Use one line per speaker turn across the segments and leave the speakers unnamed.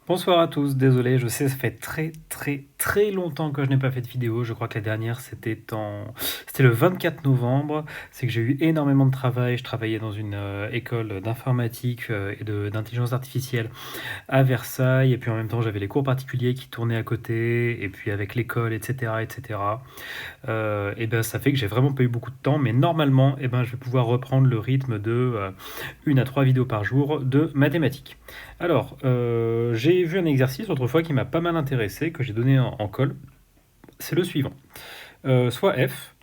Bonsoir à tous, désolé, je sais, ça fait très longtemps que je n'ai pas fait de vidéo. Je crois que la dernière c'était le 24 novembre. C'est que j'ai eu énormément de travail. Je travaillais dans une école d'informatique d'intelligence artificielle à Versailles. Et puis en même temps, j'avais les cours particuliers qui tournaient à côté. Et puis avec l'école, etc., etc. Et ben, ça fait que j'ai vraiment pas eu beaucoup de temps. Mais normalement, je vais pouvoir reprendre le rythme de 1 à 3 vidéos par jour de mathématiques. Alors, j'ai vu un exercice autrefois qui m'a pas mal intéressé, que j'ai donné en colle. C'est le suivant. Soit f,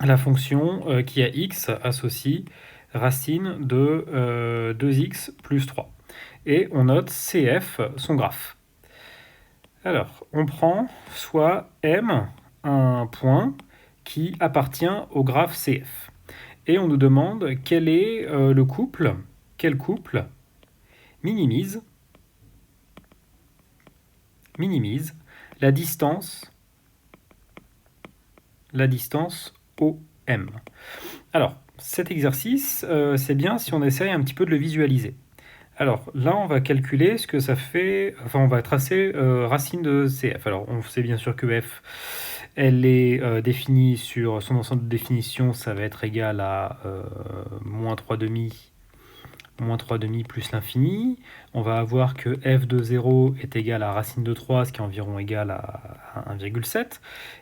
la fonction qui a x associe racine de 2x plus 3. Et on note cf, son graphe. Alors, on prend soit m, un point qui appartient au graphe cf. Et on nous demande quel est quel couple minimise la distance OM. Alors, cet exercice, c'est bien si on essaye un petit peu de le visualiser. Alors là, on va calculer ce que ça fait, enfin on va tracer racine de CF. Alors on sait bien sûr que F, elle est définie sur son ensemble de définition, ça va être égal à moins 3 demi plus l'infini. On va avoir que f de 0 est égal à racine de 3, ce qui est environ égal à 1,7.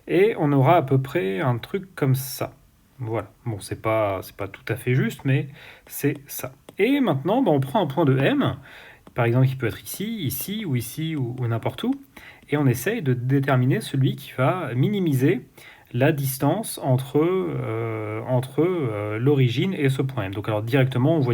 Et on aura à peu près un truc comme ça. Voilà. Bon, c'est pas tout à fait juste, mais c'est ça. Et maintenant, on prend un point de m, par exemple, qui peut être ici, ou n'importe où, et on essaye de déterminer celui qui va minimiser la distance entre l'origine et ce point M. Donc alors directement, on voit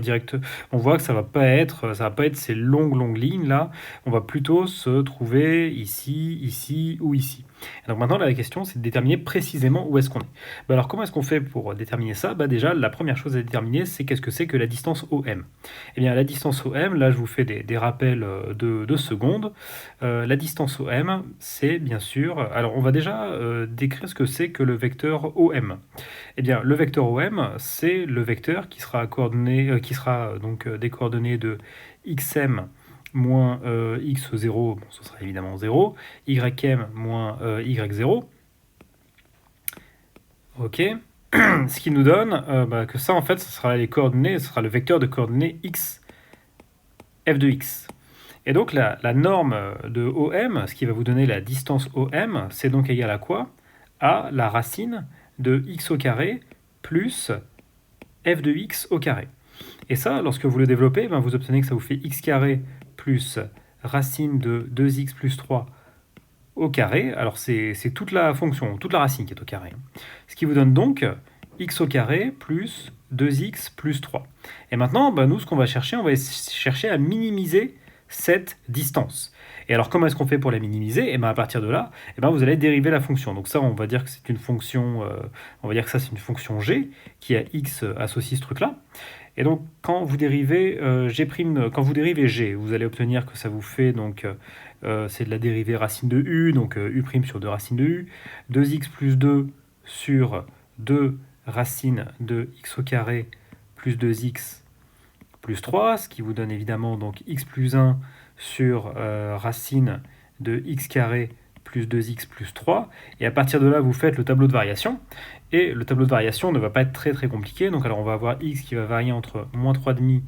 que ça va pas être ces longues lignes là. On va plutôt se trouver ici ou ici. Et donc maintenant, la question, c'est de déterminer précisément où est-ce qu'on est. Alors comment est-ce qu'on fait pour déterminer ça? Déjà, la première chose à déterminer, c'est qu'est-ce que c'est que la distance OM. Eh bien, la distance OM, là, je vous fais des rappels de secondes. La distance OM, c'est bien sûr... Alors, on va déjà décrire ce que c'est que le vecteur OM. Eh bien, le vecteur OM, c'est le vecteur qui sera des coordonnées de xm moins x0, bon, ce sera évidemment 0, ym moins y0. Ok. Ce qui nous donne que ça, en fait, ce sera le vecteur de coordonnées x, f de x. Et donc la norme de OM, ce qui va vous donner la distance OM, c'est donc égal à quoi? À la racine de x au carré plus f de x au carré. Et ça, lorsque vous le développez, vous obtenez que ça vous fait x carré plus racine de 2x plus 3 au carré. Alors c'est toute la fonction, toute la racine qui est au carré. Ce qui vous donne donc x au carré plus 2x plus 3. Et maintenant, nous, ce qu'on va chercher, on va chercher à minimiser cette distance. Et alors, comment est-ce qu'on fait pour la minimiser? Et à partir de là, vous allez dériver la fonction. Donc ça, on va dire que c'est une fonction, g qui a x associe ce truc-là. Et donc, quand vous dérivez quand vous dérivez g, vous allez obtenir que ça vous fait donc c'est de la dérivée racine de u, donc u' sur 2 racines de u, 2x plus 2 sur 2 racines de x au carré plus 2x plus 3, ce qui vous donne évidemment donc x plus 1 sur racine de x carré plus 2x plus 3. Et à partir de là, vous faites le tableau de variation. Et le tableau de variation ne va pas être très compliqué. Donc alors on va avoir x qui va varier entre moins 3,5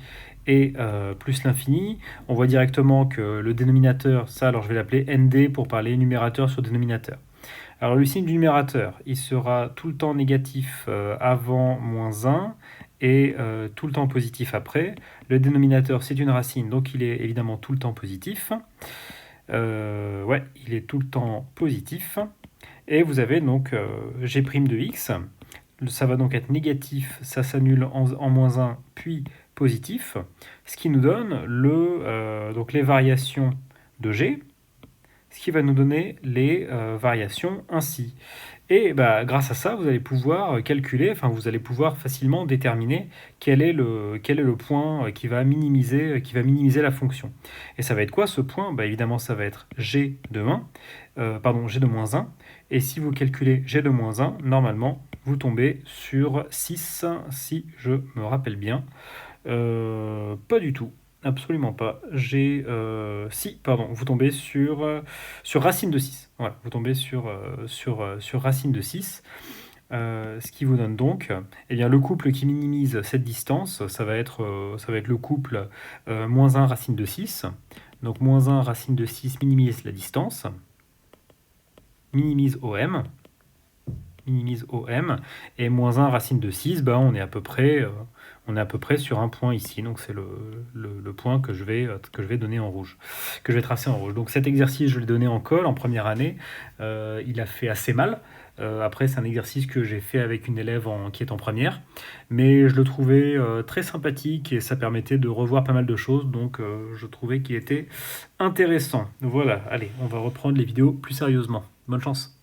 et plus l'infini. On voit directement que le dénominateur, ça alors je vais l'appeler nd pour parler numérateur sur dénominateur. Alors le signe du numérateur, il sera tout le temps négatif avant moins 1 et tout le temps positif après. Le dénominateur, c'est une racine, donc il est évidemment tout le temps positif. Il est tout le temps positif. Et vous avez donc g' de x. Ça va donc être négatif, ça s'annule en moins 1, puis positif. Ce qui nous donne donc les variations de g, ce qui va nous donner les variations ainsi. Et grâce à ça, vous allez pouvoir calculer, vous allez pouvoir facilement déterminer quel est le point qui va minimiser la fonction. Et ça va être quoi ce point? Évidemment, ça va être g de g de moins 1. Et si vous calculez g de moins 1, normalement, vous tombez sur 6, si je me rappelle bien. Pas du tout. Absolument pas. Si, pardon, vous tombez sur racine de 6. Voilà, vous tombez sur racine de 6. Ce qui vous donne donc, eh bien, le couple qui minimise cette distance, ça va être le couple moins 1 racine de 6. Donc moins 1 racine de 6 minimise la distance, minimise OM, et moins 1 racine de 6, ben, on est à peu près sur un point ici. Donc c'est le point que je vais donner en rouge, que je vais tracer en rouge. Donc cet exercice, je l'ai donné en colle en première année. Il a fait assez mal. Après, c'est un exercice que j'ai fait avec une élève qui est en première, mais je le trouvais très sympathique et ça permettait de revoir pas mal de choses, donc je trouvais qu'il était intéressant. Voilà, allez, on va reprendre les vidéos plus sérieusement. Bonne chance.